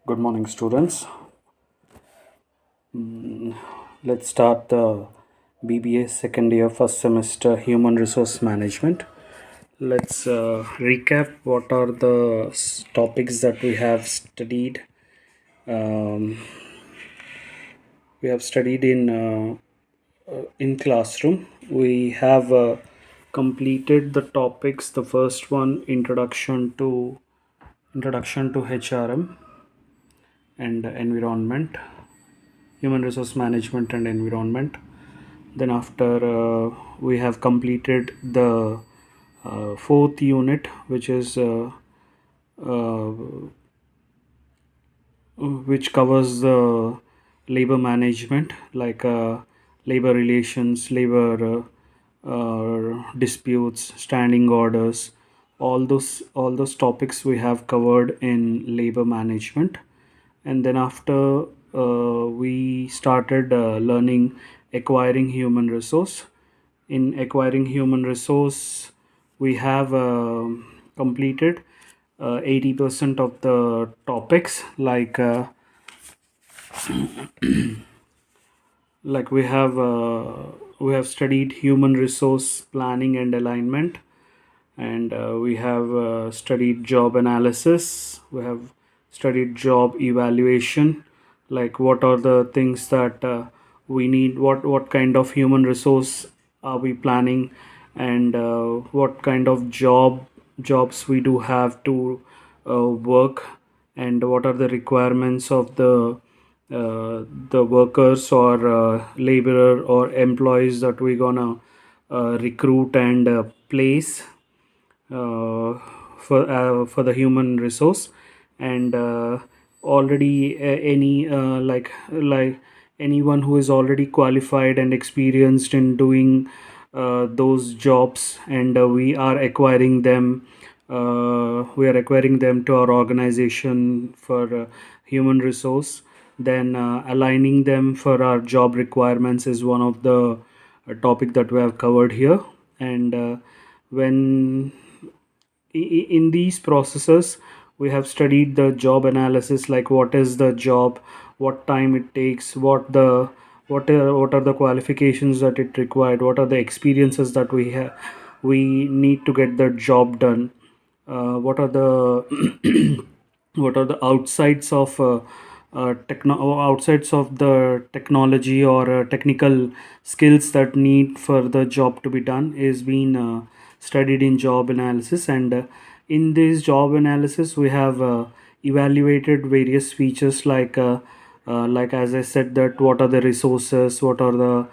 Good morning, students. Let's start the BBA second year, first semester, Human Resource Management. Let's recap what are the topics that we have studied. Um, we have studied in classroom. We have completed the topics. The first one, introduction to HRM and environment, human resource management and environment. Then after we have completed the fourth unit, which is uh, which covers the labor management, like labor relations, labor disputes, standing orders. All those topics we have covered in labor management. And then after we started learning acquiring human resource. In acquiring human resource, we have completed 80% of the topics, like we have studied human resource planning and alignment, and we have studied job analysis. We have studied job evaluation, like what are the things that we need, what kind of human resource are we planning, and what kind of jobs we do have to work, and what are the requirements of the workers or laborer or employees that we gonna recruit and place for the human resource. And already any like anyone who is already qualified and experienced in doing those jobs, and we are acquiring them to our organization for human resource. Then aligning them for our job requirements is one of the topic that we have covered here. And when in these processes, we have studied the job analysis, like what is the job, what time it takes, what are the qualifications that it required, what are the experiences that we need to get the job done, what are the what are the outsides of the technology or technical skills that need for the job to be done is being studied in job analysis. And in this job analysis, we have evaluated various features, like as I said, that what are the resources, what are the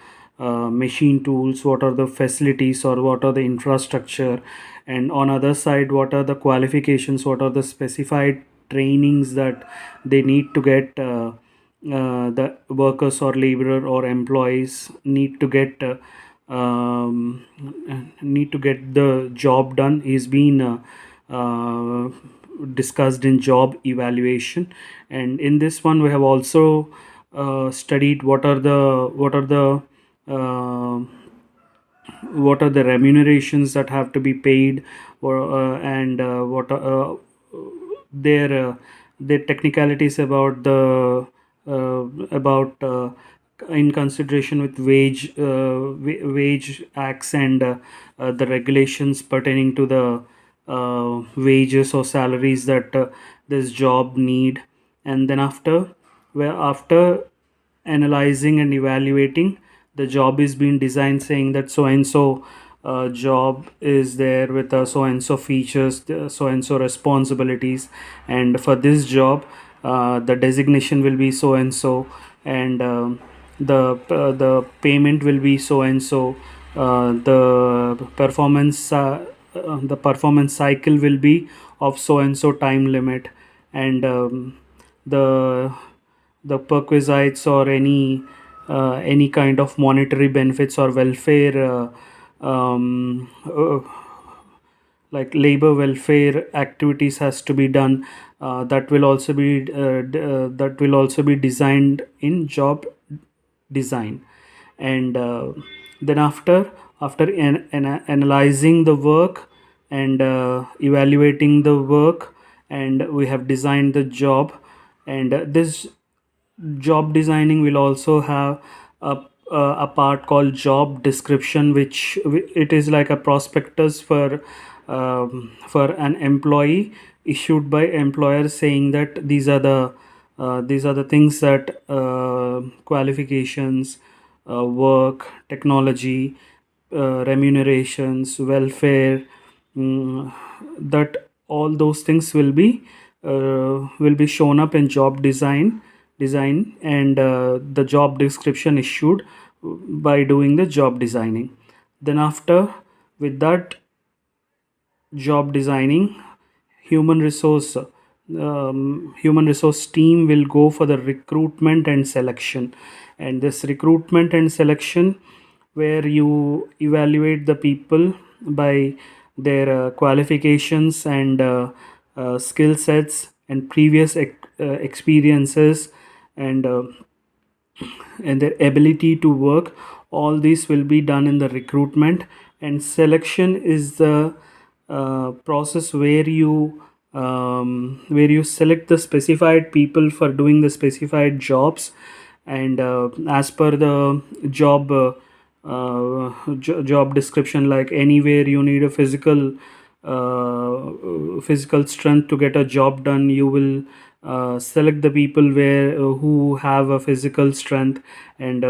machine tools, what are the facilities, or what are the infrastructure, and on other side, what are the qualifications, what are the specified trainings that they need to get, the workers or laborer or employees um, need to get the job done, is being discussed in job evaluation. And in this one, we have also studied uh, what are the remunerations that have to be paid, or and what are their their technicalities about the about in consideration with wage acts, and the regulations pertaining to the wages or salaries that this job need. And then after analyzing and evaluating, the job is being designed, saying that so and so job is there with so and so features, so and so responsibilities, and for this job the designation will be so and so, and the payment will be so and so, the performance cycle will be of so and so time limit, and the perquisites or any kind of monetary benefits or welfare, like labor welfare activities has to be done. That will also be designed in job design. And then after analyzing the work and evaluating the work, and we have designed the job, And this job designing will also have a part called job description, which it is like a prospectus for an employee, issued by employer, saying that these are the things that qualifications, work, technology, remunerations, welfare, mm, that all those things will be shown up in job design, and the job description issued by doing the job designing. Then after, with that job designing, human resource team will go for the recruitment and selection. And this recruitment and selection, where you evaluate the people by their qualifications and skill sets and previous experiences, and their ability to work. All these will be done in the recruitment. And selection is the process where you select the specified people for doing the specified jobs. And as per the job description, like anywhere you need a physical strength to get a job done, you will select the people where who have a physical strength. And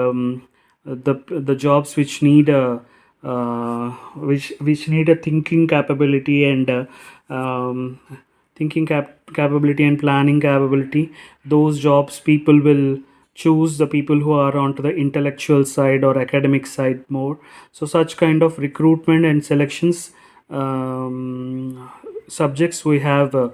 the jobs which need a which need a thinking capability and capability and planning capability, those jobs people will choose the people who are onto the intellectual side or academic side more. So such kind of recruitment and selections subjects we have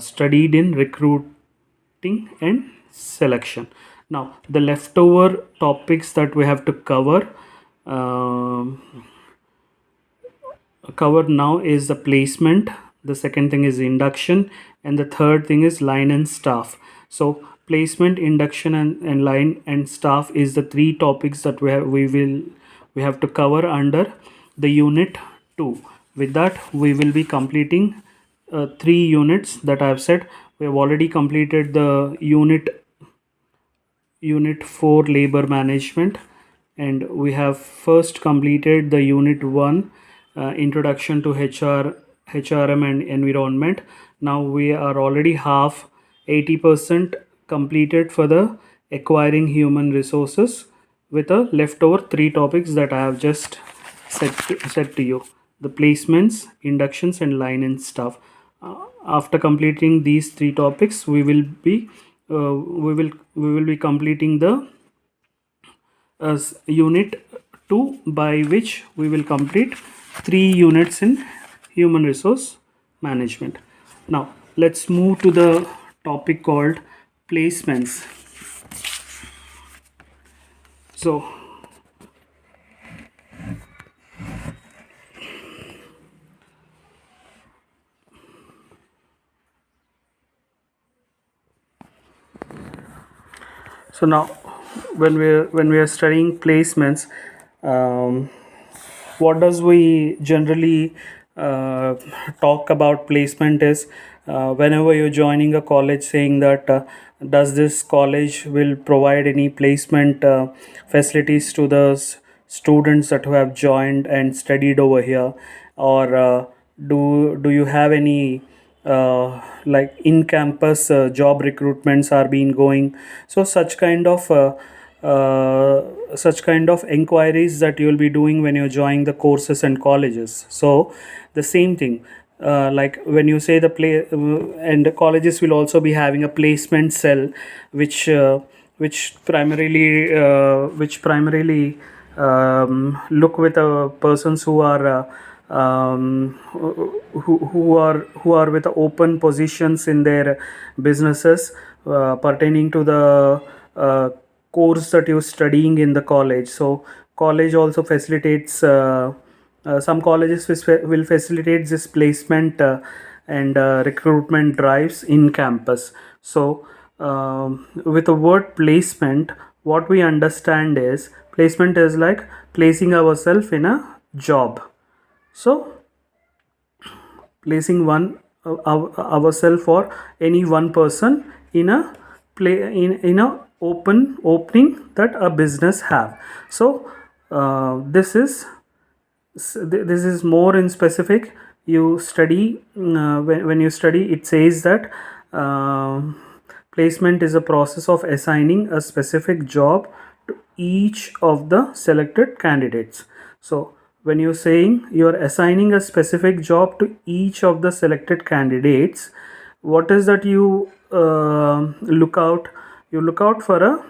studied in recruiting and selection. Now the leftover topics that we have to um cover now is the placement, the second thing is induction, and the third thing is line and staff. So placement, induction, and line and staff is the three topics that we have to cover under the unit 2. With that, we will be completing 3 units that I have said. We have already completed the unit 4, labor management, and we have first completed the unit 1, introduction to HRM and environment. Now we are already half, 80% completed for the acquiring human resources, with a leftover 3 topics that I have just said to you: the placements, inductions, and line and stuff. After completing these 3 topics, we will be completing the as unit 2, by which we will complete 3 units in human resource management. Now let's move to the topic called placements. So now when we are studying placements, um, what does we generally talk about placement is, whenever you're joining a college, saying that does this college will provide any placement facilities to the students that who have joined and studied over here, or do you have any like in campus job recruitments are being going. So such kind of inquiries that you will be doing when you're joining the courses and colleges. So the same thing, like when you say the play and the colleges will also be having a placement cell, which which primarily look with persons who are who are with open positions in their businesses pertaining to the course that you're studying in the college. So college also facilitates some colleges will facilitate this placement and recruitment drives in campus. So with the word placement, what we understand is placement is like placing ourselves in a job. So placing ourselves or any one person in a play in a opening that a business have. So this is more in specific. You study when you study, it says that placement is a process of assigning a specific job to each of the selected candidates. So when you're saying you're assigning a specific job to each of the selected candidates, what is that look out? You look out for a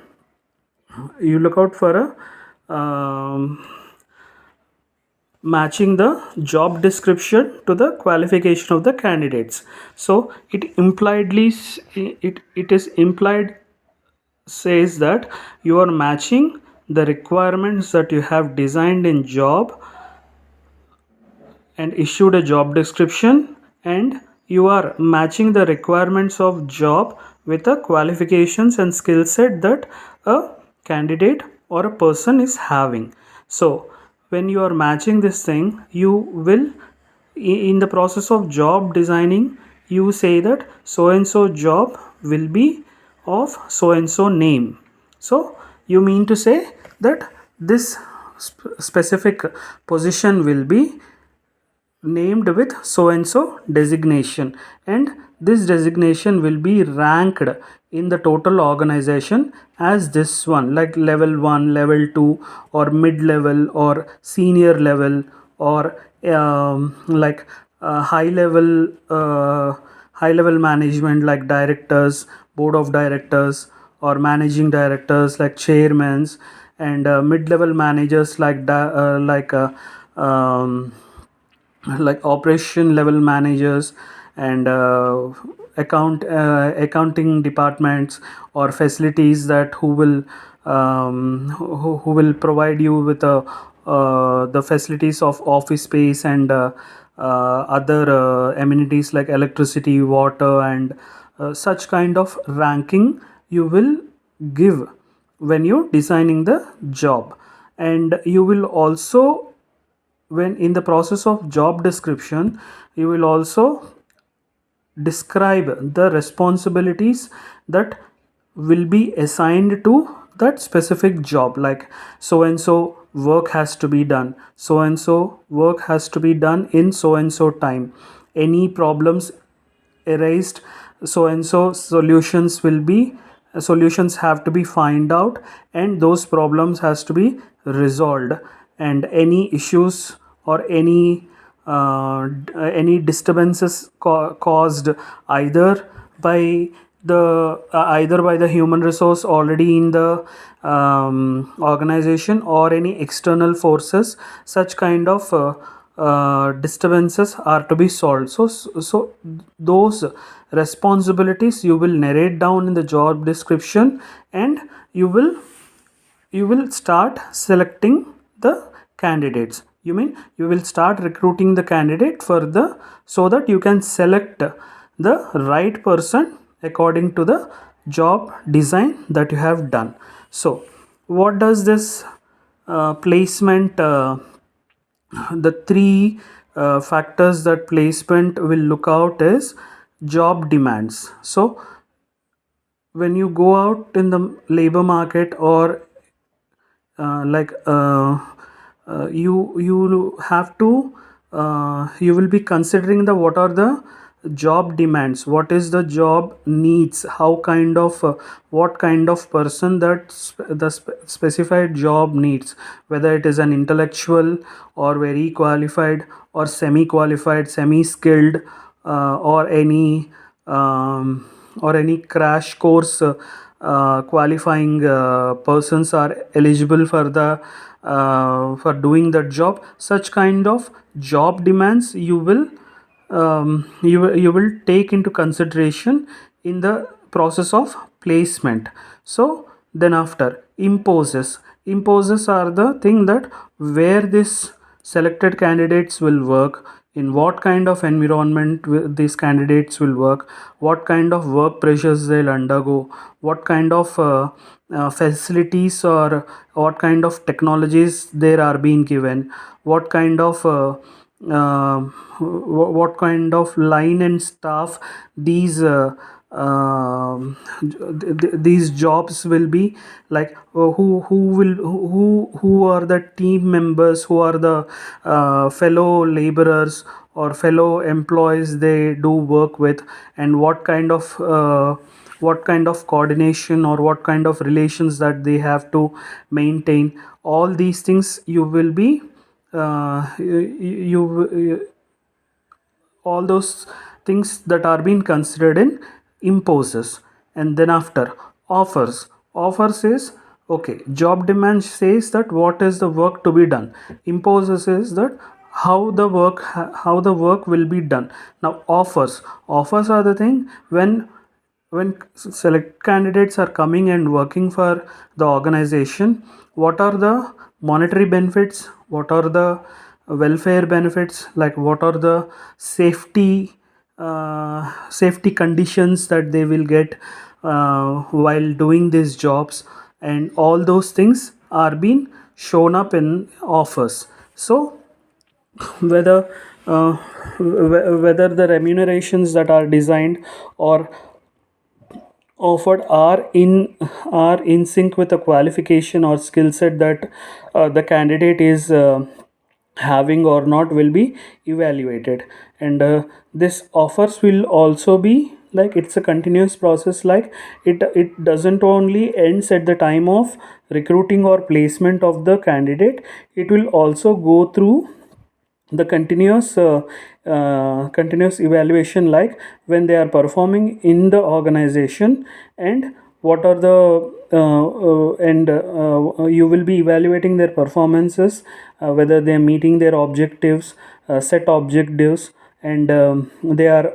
matching the job description to the qualification of the candidates. So it is implied says that you are matching the requirements that you have designed in job and issued a job description, and you are matching the requirements of job with the qualifications and skill set that a candidate or a person is having. So when you are matching this thing, you will in the process of job designing, you say that so and so job will be of so and so name. So you mean to say that this specific position will be named with so and so designation, and this designation will be ranked in the total organization as this one, like level 1, level 2, or mid level, or senior level, or like high level management like directors, board of directors, or managing directors like chairmans, and mid level managers like operation level managers, and accounting departments, or facilities that who will provide you with the facilities of office space, and other amenities like electricity, water, and such kind of ranking you will give when you're designing the job. And you will also, when in the process of job description, you will also describe the responsibilities that will be assigned to that specific job, like so and so work has to be done, so and so work has to be done in so and so time, any problems erased, so and so solutions have to be find out, and those problems has to be resolved, and any issues or any disturbances caused either by the human resource already in the organization, or any external forces, such kind of disturbances are to be solved. So those responsibilities you will narrate down in the job description, and you will start selecting the candidates. You mean you will start recruiting the candidate for the, so that you can select the right person according to the job design that you have done. So what does this placement the three factors that placement will look out is job demands. So when you go out in the labor market, or you have to you will be considering the what are the job demands, what is the job needs, how kind of what kind of person that specified job needs, whether it is an intellectual, or very qualified, or semi qualified, semi skilled, or any crash course qualifying persons are eligible for doing that job. Such kind of job demands you will take into consideration in the process of placement. So then after, imposes are the thing that where this selected candidates will work, in what kind of environment these candidates will work, what kind of work pressures they'll undergo, what kind of facilities or what kind of technologies there are being given, what kind of what kind of line and staff these these jobs will be like, who are the team members, who are the fellow laborers or fellow employees they do work with, and what kind of coordination or what kind of relations that they have to maintain. All these things you will be you all those things that are being considered in imposes. And then after, offers is, okay, job demand says that what is the work to be done. Imposes is that how the work will be done. Now offers are the thing when select candidates are coming and working for the organization. What are the monetary benefits, what are the welfare benefits, like what are the safety conditions that they will get while doing these jobs, and all those things are being shown up in offers. So whether whether the remunerations that are designed or offered are in sync with the qualification or skill set that the candidate is having or not will be evaluated. And this offers will also be like, it's a continuous process. Like it doesn't only ends at the time of recruiting or placement of the candidate, it will also go through the continuous evaluation, like when they are performing in the organization, and what are the and you will be evaluating their performances, whether they are meeting their objectives, set objectives, and they are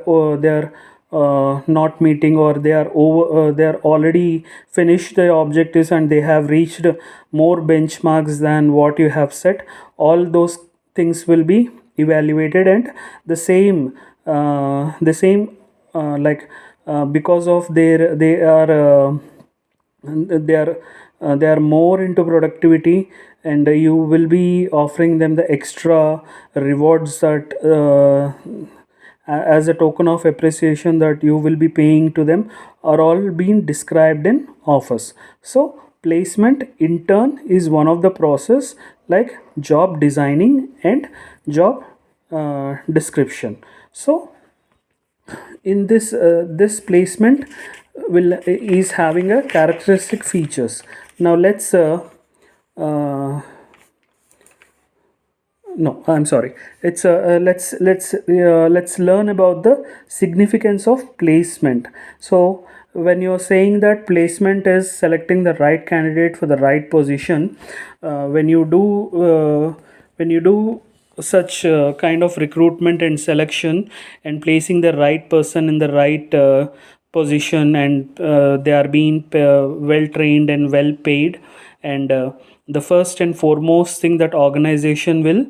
not meeting, or they are already finished their objectives and they have reached more benchmarks than what you have set. All those things will be evaluated, and the same like because of they are they are more into productivity, and you will be offering them the extra rewards that as a token of appreciation that you will be paying to them, are all being described in offers. So placement in turn is one of the process, like job designing and job description. So in this placement will is having a characteristic features. Now uh, no, I'm sorry, it's let's learn about the significance of placement. So when you're saying that placement is selecting the right candidate for the right position, when you do such kind of recruitment and selection, and placing the right person in the right position, and they are being well trained and well paid, and the first and foremost thing that organization will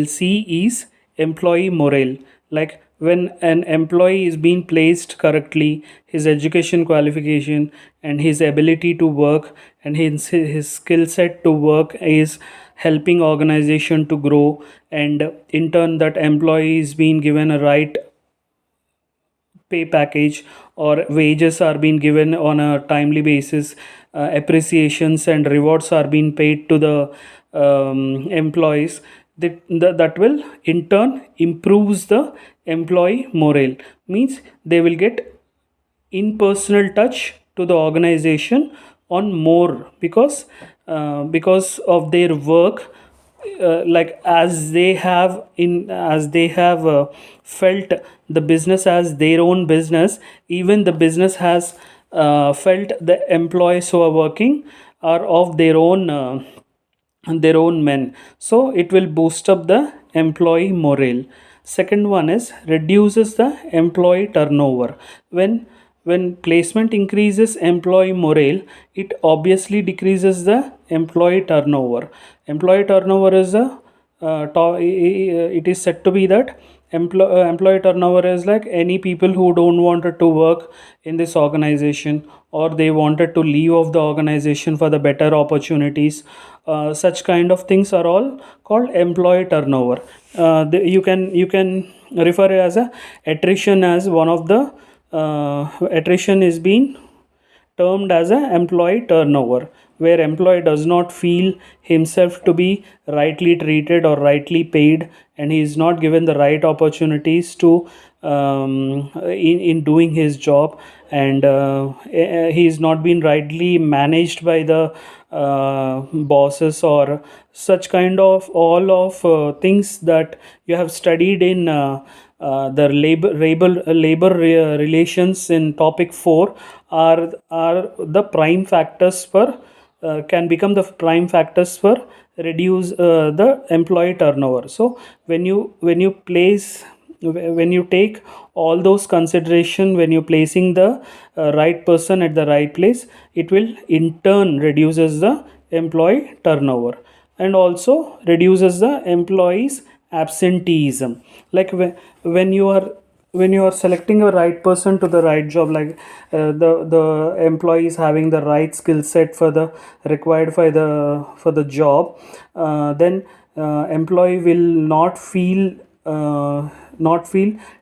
see is employee morale. Like when an employee is being placed correctly, his education qualification and his ability to work and his skill set to work is helping organization to grow, and in turn that employee is being given a right pay package, or wages are being given on a timely basis, appreciations and rewards are being paid to the employees, that will in turn improves the employee morale. Means they will get in personal touch to the organization on more, because of their work, like as they have felt the business as their own business, even the business has felt the employees who are working are of their own men. So it will boost up the employee morale. Second one is reduces the employee turnover. When placement increases employee morale, it obviously decreases the employee turnover. Employee turnover is a it is said to be that employee turnover is like any people who don't wanted to work in this organization, or they wanted to leave of the organization for the better opportunities. Such kind of things are all called employee turnover. You can refer as a attrition as one of the attrition is being termed as a employee turnover, where employee does not feel himself to be rightly treated or rightly paid, and he is not given the right opportunities to in doing his job, and he is not being rightly managed by the bosses, or such kind of all of things that you have studied in the labor relations in topic 4 are the prime factors for can become the prime factors for reduce the employee turnover. So when you place when you take all those consideration, when you're placing the right person at the right place, it will in turn reduces the employee turnover, and also reduces the employees absenteeism. Like when you are when you are selecting a right person to the right job, like the employee is having the right skill set for the required for the job, then employee will not feel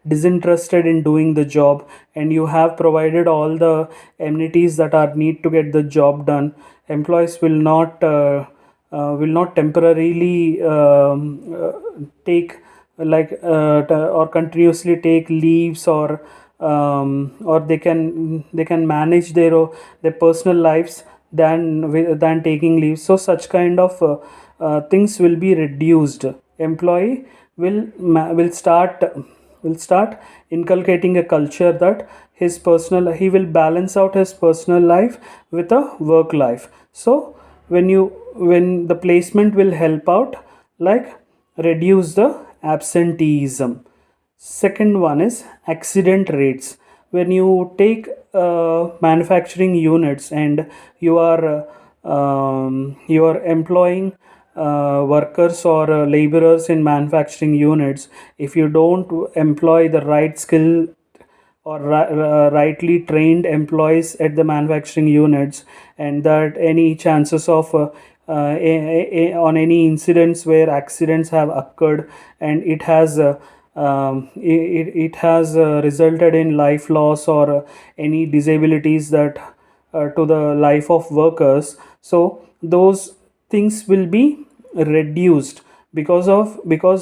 disinterested in doing the job, and you have provided all the amenities that are need to get the job done. Employees will not temporarily take or continuously take leaves, or they can manage their personal lives than taking leaves. So such kind of things will be reduced. Employee will start inculcating a culture that he will balance out his personal life with a work life. So when the placement will help out, like reduce the absenteeism. Second one is accident rates. When you take manufacturing units, and you are employing workers or laborers in manufacturing units, if you don't employ the right skill or rightly trained employees at the manufacturing units, and that any chances of on any incidents where accidents have occurred, and it has resulted in life loss, or any disabilities that to the life of workers. So those things will be reduced because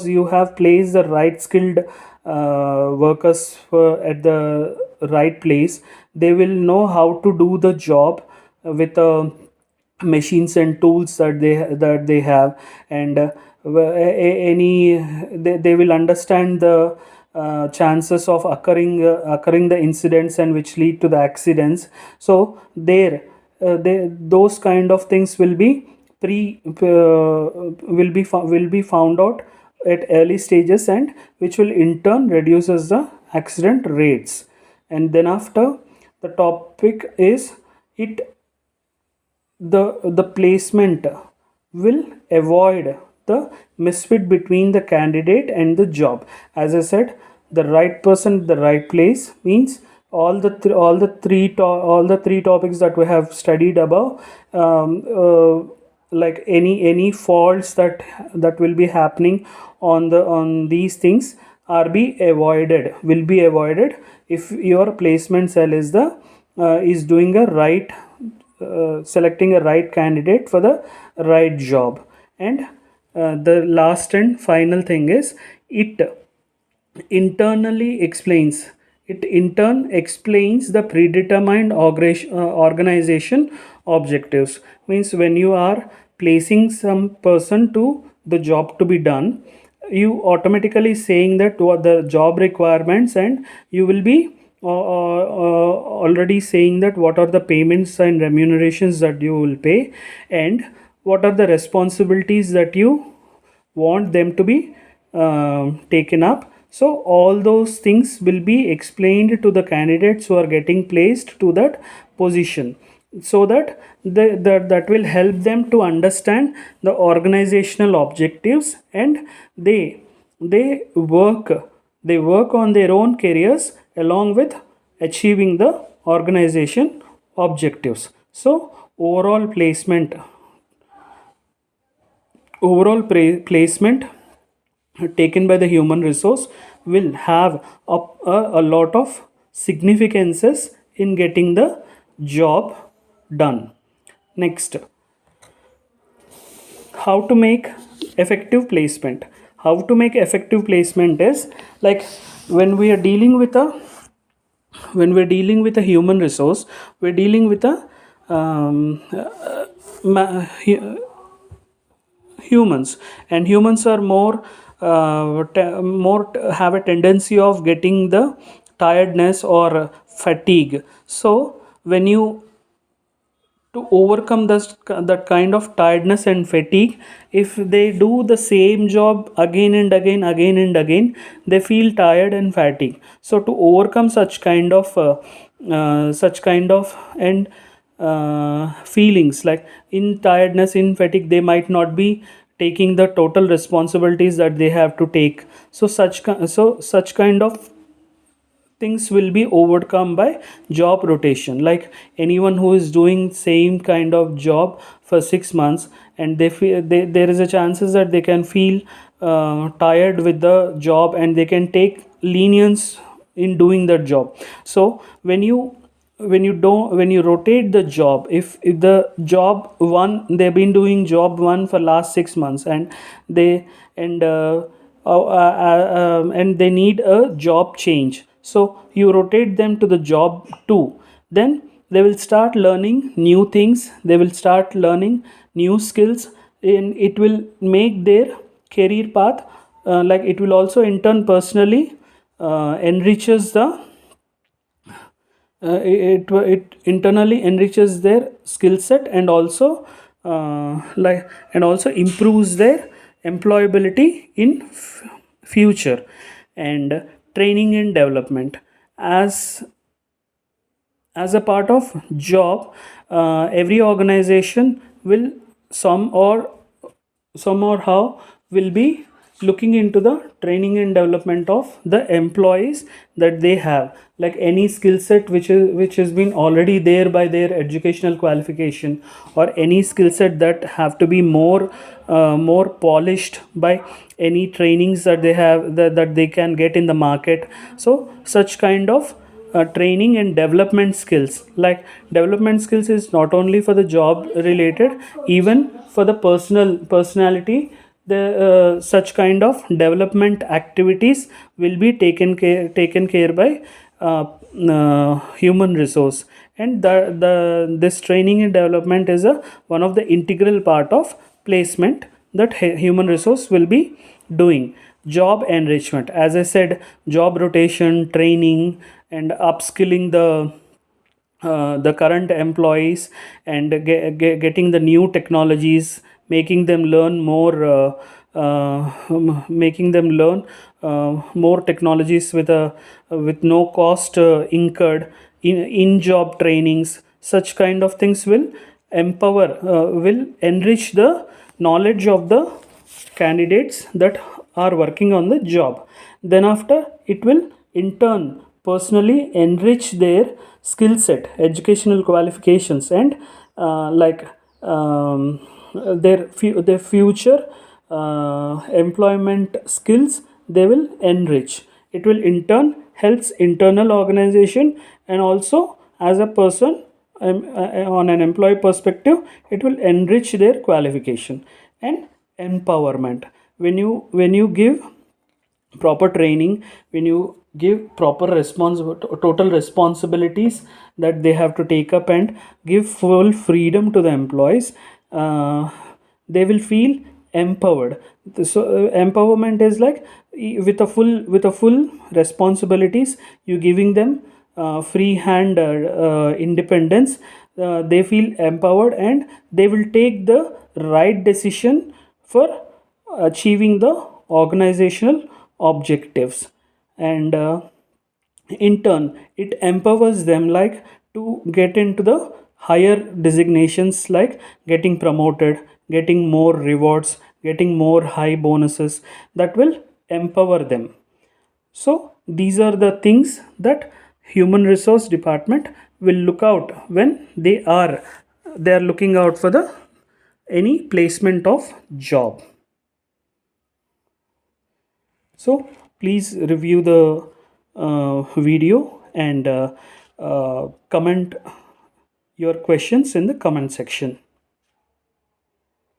you have placed the right skilled workers at the right place. They will know how to do the job with machines and tools that they have, and any they will understand the chances of occurring the incidents, and which lead to the accidents. So those kind of things will be found out at early stages, and which will in turn reduces the accident rates. And then after, the topic is it the placement will avoid the misfit between the candidate and the job. As I said, the right person at the right place means all the three topics that we have studied above, like any faults that will be happening on these things will be avoided if your placement cell is doing a right selecting a right candidate for the right job. And the last and final thing is, it internally explains it in turn explains the predetermined organization objectives. Means when you are placing some person to the job to be done, you automatically saying that what the job requirements, and you will be already saying that what are the payments and remunerations that you will pay, and what are the responsibilities that you want them to be taken up. So all those things will be explained to the candidates who are getting placed to that position, so that that will help them to understand the organizational objectives, and they they work they work on their own careers along with achieving the organization objectives. So overall placement taken by the human resource will have a lot of significances in getting the job done. Next, how to make effective placement. How to make effective placement is like, when we are dealing with a human resource, we're dealing with a humans, and humans are have a tendency of getting the tiredness or fatigue. So when you, to overcome that kind of tiredness and fatigue, if they do the same job again and again, they feel tired and fatigued. So to overcome such kind of and feelings, like in tiredness, in fatigue, they might not be taking the total responsibilities that they have to take. So such kind of things will be overcome by job rotation. Like anyone who is doing same kind of job for 6 months, and there is a chances that they can feel tired with the job, and they can take lenience in doing that job. So when you rotate the job, if the job one, they've been doing job one for last 6 months, and they and they need a job change, so you rotate them to the job 2. Then they will start learning new things, they will start learning new skills, and it will make their career path, like it will also in turn personally enriches the it internally enriches their skill set, and also and also improves their employability in future. And training and development, as a part of job, every organization will some or how will be looking into the training and development of the employees that they have, like any skill set which has been already there by their educational qualification, or any skill set that have to be more polished by any trainings that they have, that they can get in the market. So such kind of training and development skills, like development skills is not only for the job related, even for the personality, the such kind of development activities will be taken care by human resource. And the this training and development is a one of the integral part of placement that human resource will be doing. Job enrichment, as I said, job rotation, training, and upskilling the current employees, and getting the new technologies, making them learn making them learn more technologies with no cost incurred in job trainings. Such kind of things will will enrich the knowledge of the candidates that are working on the job. Then after, it will in turn personally enrich their skill set, educational qualifications, and like their future employment skills, they will enrich. It will in turn helps internal organization, and also as a person, on an employee perspective, it will enrich their qualification. And empowerment, when you give proper training, when you give proper total responsibilities that they have to take up, and give full freedom to the employees, they will feel empowered. So empowerment is like, with a full responsibilities, you giving them free hand independence, they feel empowered, and they will take the right decision for achieving the organizational objectives. And in turn, it empowers them, like, to get into the higher designations, like getting promoted, getting more rewards, getting more high bonuses, that will empower them. So these are the things that human resource department will look out when they are looking out for the any placement of job. So please review the video and comment your questions in the comment section.